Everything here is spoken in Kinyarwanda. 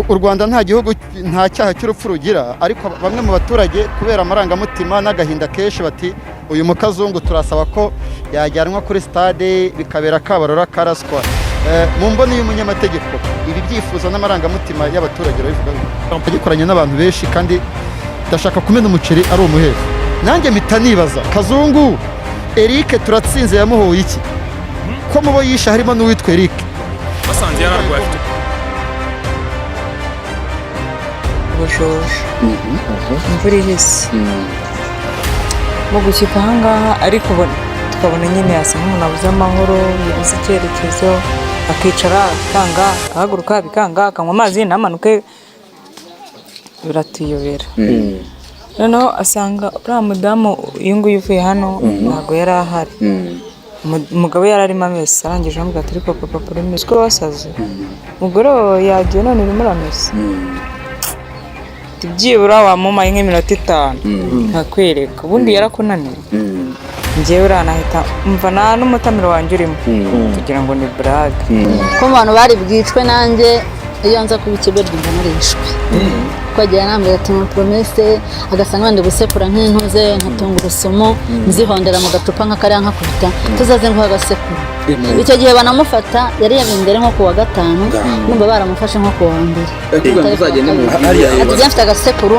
u Rwanda nta gihugu nta cyaha cy'urupfu rugira, ariko bamwe mu baturage kubera amarangamutima n'agahinda kenshi bati uyu mukazungu turasaba ko yajyanwa kuri stade bikabera Kabarora karaswa. Mu mboni y'umunyamategeko ibi byifuzo n'amarangamutima y'abaturage babivuga gikoranye n'abantu benshi kandi ndashaka kumena umuceri ari umuhero. Nanjye mpita nibaza Kazungu Eric turatsinze yamuhoye iki ko mubo yisha harimo n'uwitwa Eric basanze yararwaye bujoje imvura ihise mu gushyika ahangaha ariko tukabona nyine yasa nk'umuntu abuze amahoro yabuze icyerekezo akicara akanga agahaguruka bikanga akanywa amazi ntamanuke biratuyobera noneho asanga uriya mudamu uyu nguyu uvuye hano ntabwo yari ahari umugabo yari arimo amezi arangije amubwira ati ariko papa uremeze ko wasaze umugore yagiye none urimo urameze byibura wamumaye nk'iminota 5 ntakwereka ubundi yarakunaniye njyewe uranahita mva nta n'umutamiro wanjye urimo kugira ngo ni burage ko abantu bari bwicwe nanjye iyo nza kuba ikiberwa mba narishwe ko agiye anambwira ati promesse agasanga bandi gusekura nk'intuze nkatunga urusumo nzihondera mu gacupa nk'akariya nkakubita tuzaze ngo agasekura icyo gihe banamufata yari yabindere nko kuwa 5 numva baramufashe nko kuwa 2 ati afite agasekuru